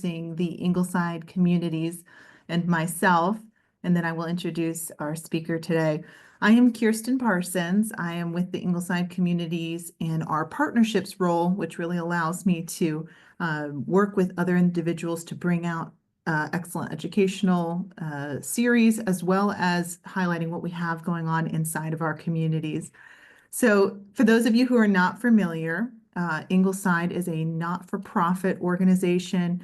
introducing the Ingleside communities and myself, and then I will introduce our speaker today. I am Kirsten Parsons. I am with the Ingleside communities in our partnerships role, which really allows me to work with other individuals to bring out excellent educational series, as well as highlighting what we have going on inside of our communities. So for those of you who are not familiar, Ingleside is a not-for-profit organization.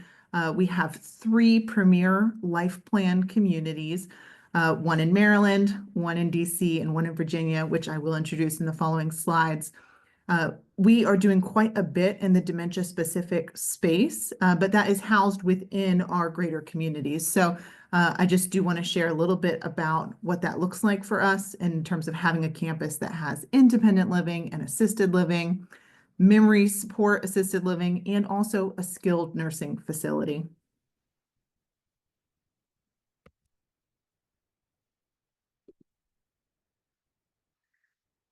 We have 3 premier life plan communities, one in Maryland, one in DC, and one in Virginia, which I will introduce in the following slides. We are doing quite a bit in the dementia-specific space, but that is housed within our greater communities. So I just do want to share a little bit about what that looks like for us in terms of having a campus that has independent living and assisted living, memory support assisted living, and also a skilled nursing facility.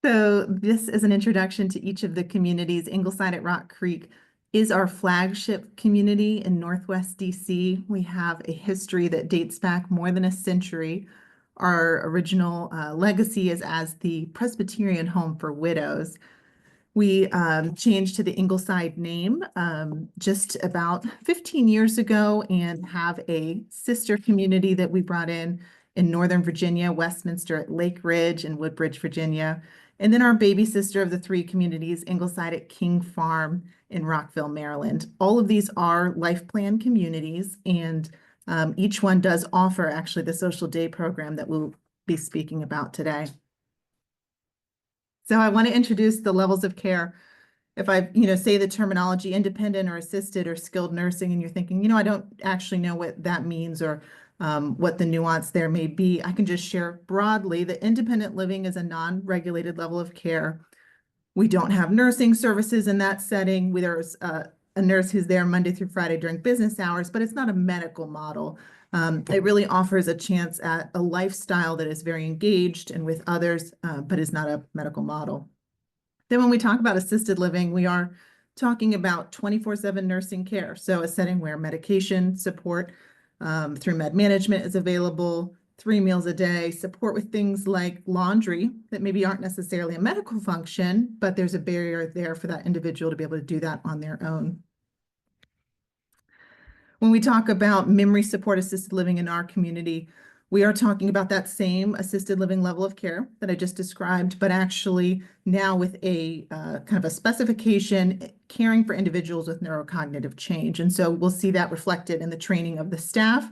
So this is an introduction to each of the communities. Ingleside at Rock Creek is our flagship community in Northwest DC. We have a history that dates back more than a century. Our original legacy is as the Presbyterian home for widows. We changed to the Ingleside name just about 15 years ago and have a sister community that we brought in Northern Virginia, Westminster at Lake Ridge and Woodbridge, Virginia. And then our baby sister of the 3 communities, Ingleside at King Farm in Rockville, Maryland. All of these are life plan communities, and each one does offer actually the social day program that we'll be speaking about today. So I want to introduce the levels of care. If I, say the terminology independent or assisted or skilled nursing, and you're thinking, I don't actually know what that means or what the nuance there may be, I can just share broadly that independent living is a non-regulated level of care. We don't have nursing services in that setting. There's a nurse who's there Monday through Friday during business hours, but it's not a medical model. It really offers a chance at a lifestyle that is very engaged and with others, but is not a medical model. Then when we talk about assisted living, we are talking about 24/7 nursing care. So a setting where medication support through med management is available, 3 meals a day, support with things like laundry that maybe aren't necessarily a medical function, but there's a barrier there for that individual to be able to do that on their own. When we talk about memory support assisted living in our community, we are talking about that same assisted living level of care that I just described, but actually now with a kind of a specification caring for individuals with neurocognitive change. And so we'll see that reflected in the training of the staff,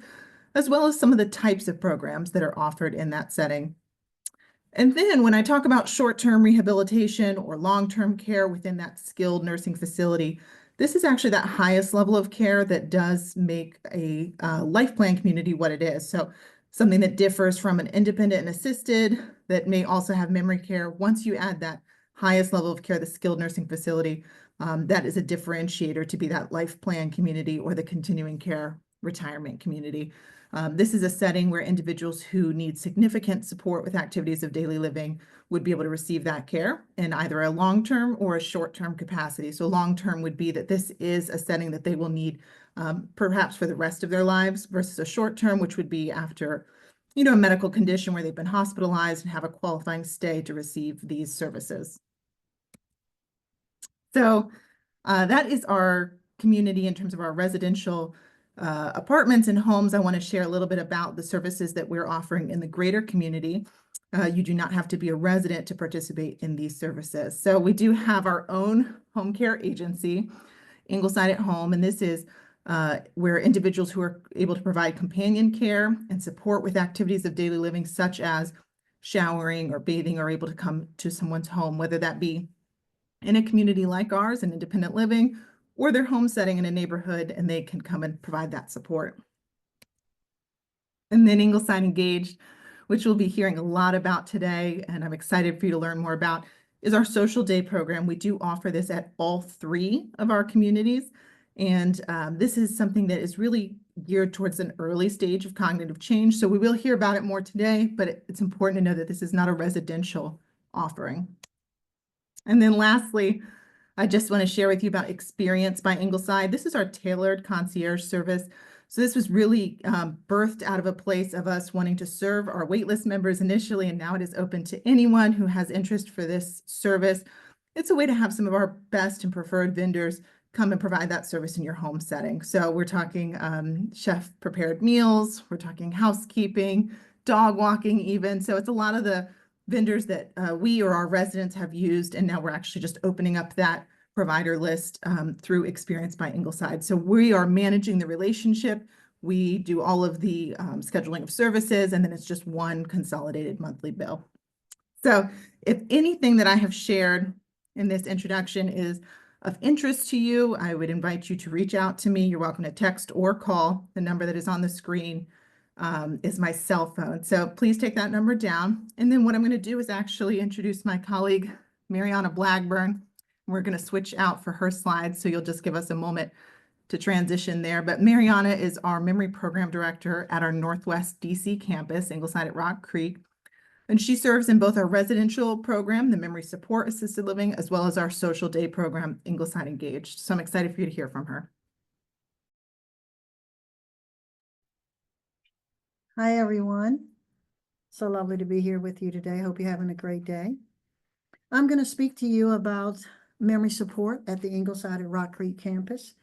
as well as some of the types of programs that are offered in that setting. And then when I talk about short-term rehabilitation or long-term care within that skilled nursing facility, this is actually that highest level of care that does make a life plan community what it is. So something that differs from an independent and assisted that may also have memory care. Once you add that highest level of care, the skilled nursing facility, that is a differentiator to be that life plan community or the continuing care retirement community. This is a setting where individuals who need significant support with activities of daily living would be able to receive that care in either a long-term or a short-term capacity. So long-term would be that this is a setting that they will need perhaps for the rest of their lives, versus a short-term, which would be after, a medical condition where they've been hospitalized and have a qualifying stay to receive these services. So that is our community in terms of our residential apartments and homes. I want to share a little bit about the services that we're offering in the greater community. You do not have to be a resident to participate in these services. So we do have our own home care agency, Ingleside at Home, and this is where individuals who are able to provide companion care and support with activities of daily living, such as showering or bathing, are able to come to someone's home, whether that be in a community like ours, an independent living, or their home setting in a neighborhood, and they can come and provide that support. And then Ingleside Engaged, which we'll be hearing a lot about today, and I'm excited for you to learn more about, is our social day program. We do offer this at all 3 of our communities. And this is something that is really geared towards an early stage of cognitive change. So we will hear about it more today, but it's important to know that this is not a residential offering. And then lastly, I just want to share with you about Experience by Ingleside. This is our tailored concierge service. So this was really birthed out of a place of us wanting to serve our waitlist members initially, and now it is open to anyone who has interest for this service. It's a way to have some of our best and preferred vendors come and provide that service in your home setting. So we're talking chef prepared meals, we're talking housekeeping, dog walking even. So it's a lot of the vendors that we or our residents have used, and now we're actually just opening up that provider list through Experience by Ingleside. So we are managing the relationship. We do all of the scheduling of services, and then it's just one consolidated monthly bill. So if anything that I have shared in this introduction is of interest to you, I would invite you to reach out to me. You're welcome to text or call. The number that is on the screen is my cell phone. So please take that number down. And then what I'm going to do is actually introduce my colleague, Marianna Blagburn. We're going to switch out for her slides, so you'll just give us a moment to transition there. But Marianna is our memory program director at our Northwest DC campus, Ingleside at Rock Creek. And she serves in both our residential program, the Memory Support Assisted Living, as well as our social day program, Ingleside Engaged. So I'm excited for you to hear from her. Hi, everyone. So lovely to be here with you today. Hope you're having a great day. I'm going to speak to you about memory support at the Ingleside at Rock Creek campus.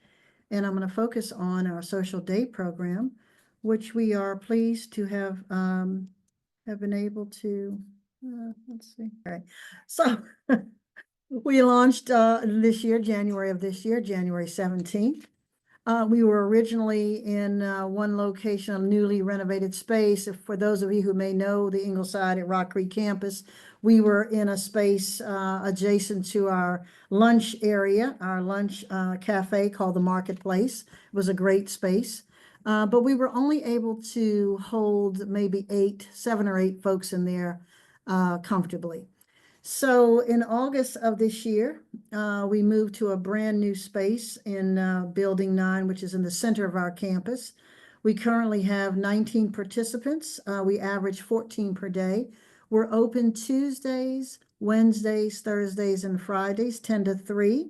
And I'm going to focus on our social day program, which we are pleased to have been able to, let's see. Okay. So we launched this year, January 17th. We were originally in one location, a newly renovated space. For those of you who may know the Ingleside at Rock Creek campus, we were in a space adjacent to our lunch area, our lunch cafe called the Marketplace. It was a great space, but we were only able to hold maybe 7 or 8 folks in there comfortably. So in August of this year, we moved to a brand new space in Building 9, which is in the center of our campus. We currently have 19 participants. We average 14 per day. We're open Tuesdays, Wednesdays, Thursdays, and Fridays, 10 to 3.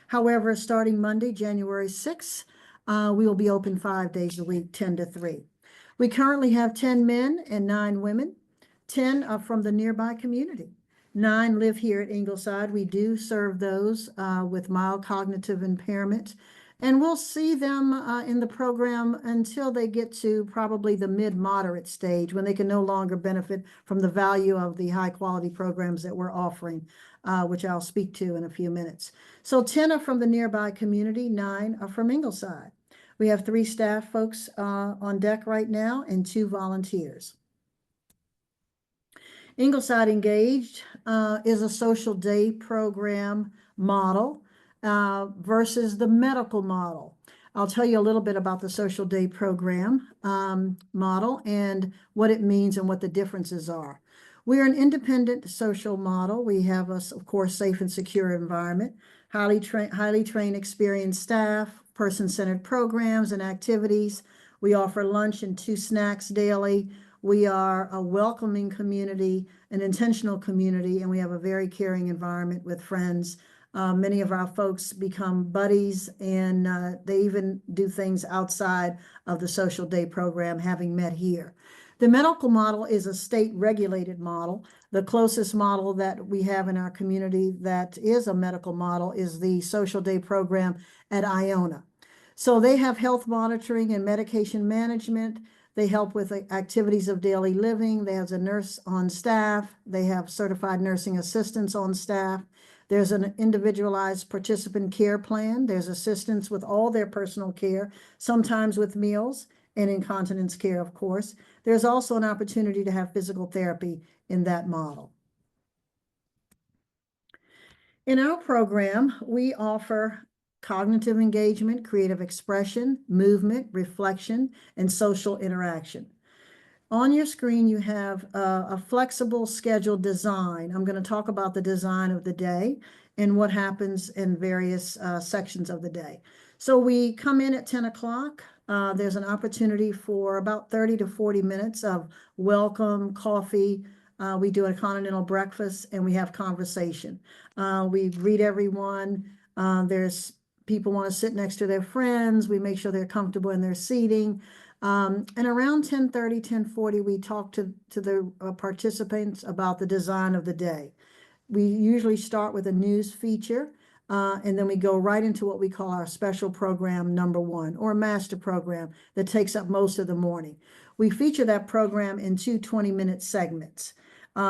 However, starting Monday, January 6th, we will be open 5 days a week, 10 to 3. We currently have 10 men and 9 women. 10 are from the nearby community. 9 live here at Ingleside. We do serve those with mild cognitive impairment, and we'll see them in the program until they get to probably the mid-moderate stage, when they can no longer benefit from the value of the high-quality programs that we're offering, which I'll speak to in a few minutes. So 10 are from the nearby community, 9 are from Ingleside. We have 3 staff folks on deck right now and 2 volunteers. Ingleside Engaged is a social day program model versus the medical model. I'll tell you a little bit about the social day program model and what it means and what the differences are. We're an independent social model. We have a, of course, safe and secure environment, highly trained, experienced staff, person-centered programs and activities. We offer lunch and 2 snacks daily. We are a welcoming community, an intentional community, and we have a very caring environment with friends. Many of our folks become buddies, and they even do things outside of the social day program, having met here. The medical model is a state-regulated model. The closest model that we have in our community that is a medical model is the social day program at Iona. So they have health monitoring and medication management. They help with activities of daily living. They have a nurse on staff. They have certified nursing assistants on staff. There's an individualized participant care plan. There's assistance with all their personal care, sometimes with meals and incontinence care, of course. There's also an opportunity to have physical therapy in that model. In our program, we offer cognitive engagement, creative expression, movement, reflection, and social interaction. On your screen, you have a flexible schedule design. I'm going to talk about the design of the day and what happens in various sections of the day. So we come in at 10 o'clock. There's an opportunity for about 30 to 40 minutes of welcome, coffee. We do a continental breakfast, and we have conversation. We greet everyone. There's people want to sit next to their friends. We make sure they're comfortable in their seating. And around 10:30, 10:40, we talk to the participants about the design of the day. We usually start with a news feature, and then we go right into what we call our special program number one, or a master program that takes up most of the morning. We feature that program in two 20-minute segments. We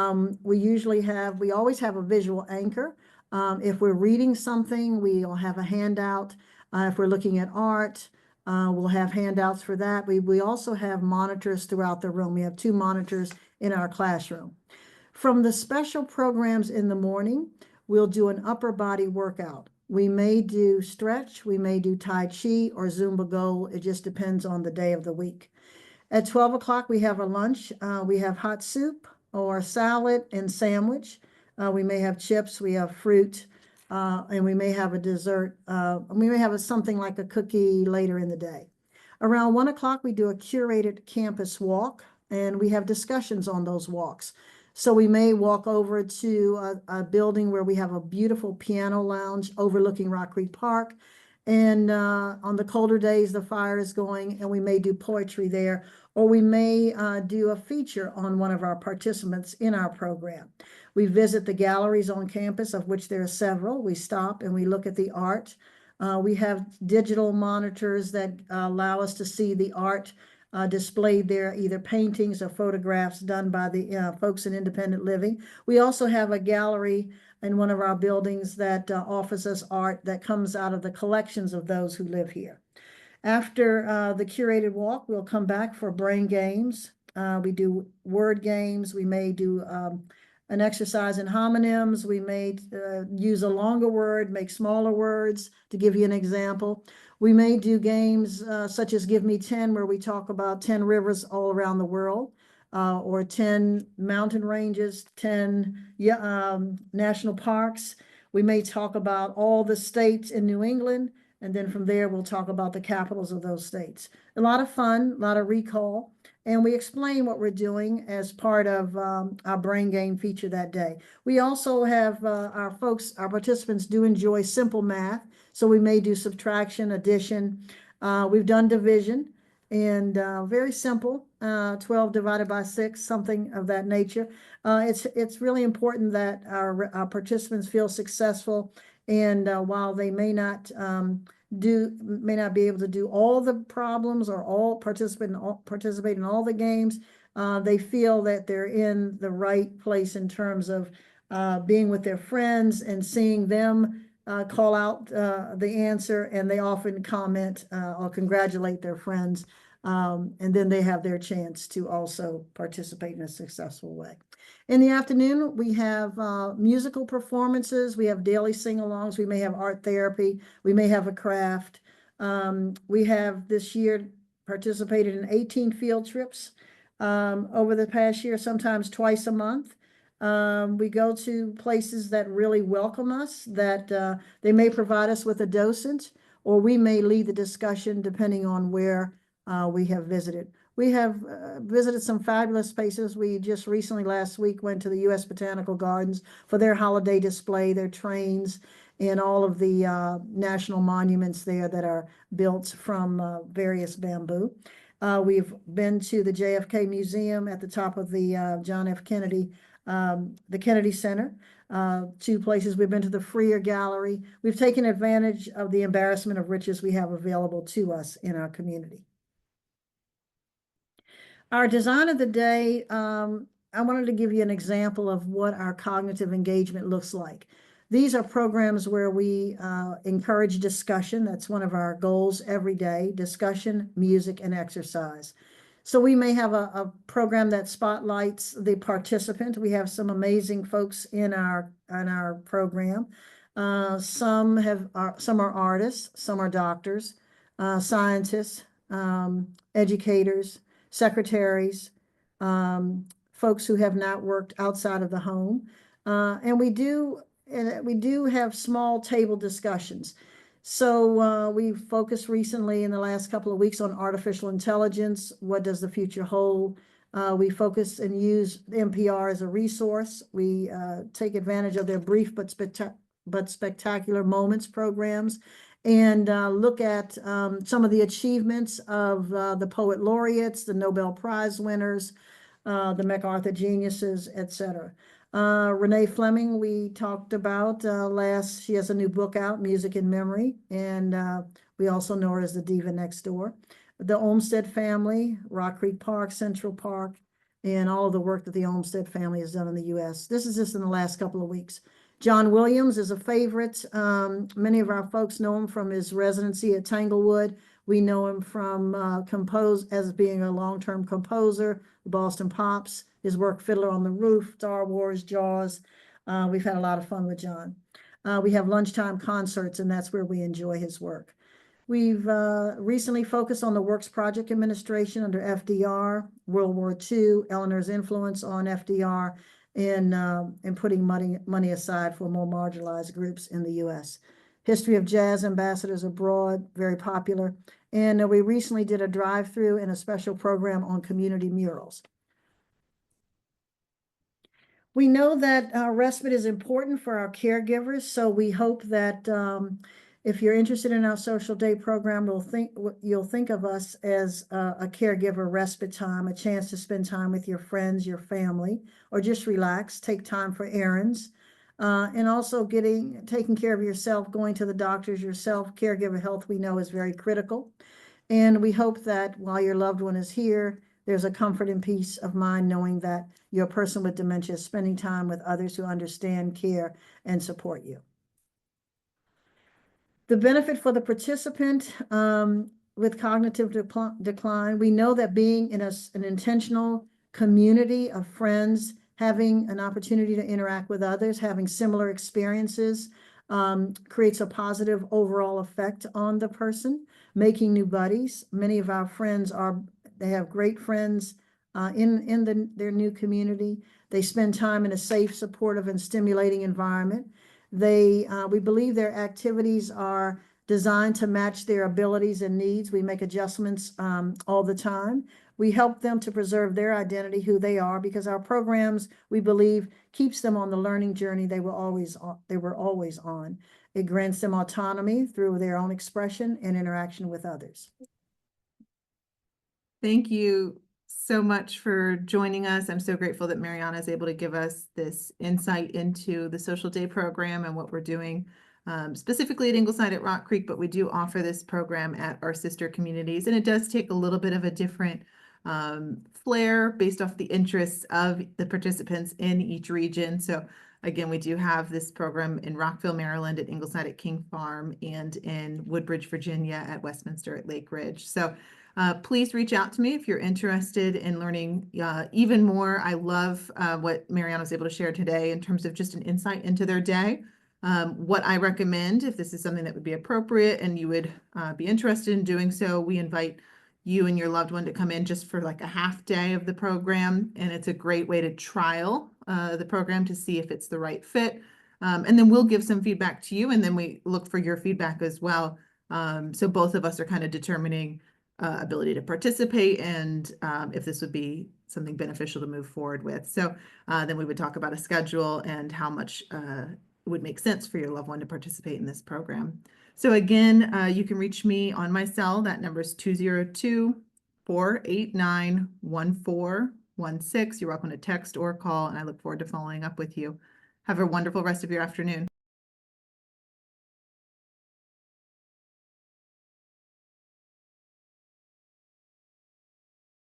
always have a visual anchor. If we're reading something, we'll have a handout. If we're looking at art, we'll have handouts for that. We also have monitors throughout the room. We have 2 monitors in our classroom. From the special programs in the morning, we'll do an upper body workout. We may do stretch, we may do Tai Chi or Zumba Go. It just depends on the day of the week. At 12 o'clock, we have a lunch. We have hot soup or salad and sandwich. We may have chips, we have fruit, and we may have a dessert. We may have something like a cookie later in the day. Around 1 o'clock, we do a curated campus walk, and we have discussions on those walks. So we may walk over to a building where we have a beautiful piano lounge overlooking Rock Creek Park. And on the colder days, the fire is going, and we may do poetry there, or we may do a feature on one of our participants in our program. We visit the galleries on campus, of which there are several. We stop and we look at the art. We have digital monitors that allow us to see the art displayed there, either paintings or photographs done by the folks in independent living. We also have a gallery in one of our buildings that offers us art that comes out of the collections of those who live here. After the curated walk, we'll come back for brain games. We do word games. We may do an exercise in homonyms. We may use a longer word, make smaller words, to give you an example. We may do games such as Give Me 10, where we talk about 10 rivers all around the world, or 10 mountain ranges, 10 national parks. We may talk about all the states in New England, and then from there, we'll talk about the capitals of those states. A lot of fun, a lot of recall, and we explain what we're doing as part of our brain game feature that day. We also have our participants do enjoy simple math. So we may do subtraction, addition. We've done division, and very simple, 12 divided by 6, something of that nature. It's really important that our participants feel successful, and while they may not be able to do all the problems or all participate in all the games, they feel that they're in the right place in terms of being with their friends and seeing them call out the answer, and they often comment or congratulate their friends, and then they have their chance to also participate in a successful way. In the afternoon, we have musical performances. We have daily sing-alongs. We may have art therapy. We may have a craft. We have this year participated in 18 field trips over the past year, sometimes twice a month. We go to places that really welcome us, that they may provide us with a docent, or we may lead the discussion depending on where we have visited. We have visited some fabulous spaces. We just recently, last week, went to the U.S. Botanical Gardens for their holiday display, their trains, and all of the national monuments there that are built from various bamboo. We've been to the JFK Museum at the top of the John F. Kennedy, the Kennedy Center, 2 places. We've been to the Freer Gallery. We've taken advantage of the embarrassment of riches we have available to us in our community. Our design of the day, I wanted to give you an example of what our cognitive engagement looks like. These are programs where we encourage discussion. That's one of our goals every day: discussion, music, and exercise. So we may have a program that spotlights the participant. We have some amazing folks in our program. Some are artists, some are doctors, scientists, educators, secretaries, folks who have not worked outside of the home, and we do have small table discussions. So we've focused recently in the last couple of weeks on artificial intelligence. What does the future hold? We focus and use NPR as a resource. We take advantage of their brief but but spectacular moments programs, and look at some of the achievements of the poet laureates, the Nobel Prize winners, the MacArthur geniuses, etc. Renee Fleming, we talked about last. She has a new book out, Music in Memory, and we also know her as the Diva Next Door. The Olmsted family, Rock Creek Park, Central Park, and all of the work that the Olmsted family has done in the U.S. This is just in the last couple of weeks. John Williams is a favorite. Many of our folks know him from his residency at Tanglewood. We know him from as being a long-term composer, the Boston Pops, his work Fiddler on the Roof, Star Wars, Jaws. We've had a lot of fun with John. We have lunchtime concerts, and that's where we enjoy his work. We've recently focused on the Works Project Administration under FDR, World War II, Eleanor's influence on FDR, and putting money aside for more marginalized groups in the U.S. History of Jazz Ambassadors Abroad, very popular. And we recently did a drive-through and a special program on community murals. We know that respite is important for our caregivers, so we hope that if you're interested in our Social Day program, you'll think of us as a caregiver respite time, a chance to spend time with your friends, your family, or just relax, take time for errands, and also taking care of yourself, going to the doctors yourself. Caregiver health, we know, is very critical. And we hope that while your loved one is here, there's a comfort and peace of mind knowing that your person with dementia is spending time with others who understand, care, and support you. The benefit for the participant with cognitive decline, we know that being in an intentional community of friends, having an opportunity to interact with others, having similar experiences, creates a positive overall effect on the person, making new buddies. Many of our friends they have great friends in their new community. They spend time in a safe, supportive, and stimulating environment. We believe their activities are designed to match their abilities and needs. We make adjustments all the time. We help them to preserve their identity, who they are, because our programs, we believe, keeps them on the learning journey they were always on. It grants them autonomy through their own expression and interaction with others. Thank you so much for joining us. I'm so grateful that Marianna is able to give us this insight into the Social Day program and what we're doing specifically at Ingleside at Rock Creek, but we do offer this program at our sister communities, and it does take a little bit of a different flair based off the interests of the participants in each region. So again, we do have this program in Rockville, Maryland at Ingleside at King Farm, and in Woodbridge, Virginia at Westminster at Lake Ridge. So please reach out to me if you're interested in learning even more. I love what Marianna was able to share today in terms of just an insight into their day. What I recommend, if this is something that would be appropriate and you would be interested in doing so, we invite you and your loved one to come in just for like a half day of the program. And it's a great way to trial the program to see if it's the right fit. And then we'll give some feedback to you, and then we look for your feedback as well. So both of us are kind of determining ability to participate and if this would be something beneficial to move forward with. So then we would talk about a schedule and how much it would make sense for your loved one to participate in this program. So again, you can reach me on my cell. That number is 202-489-1416. You're welcome to text or call, and I look forward to following up with you. Have a wonderful rest of your afternoon.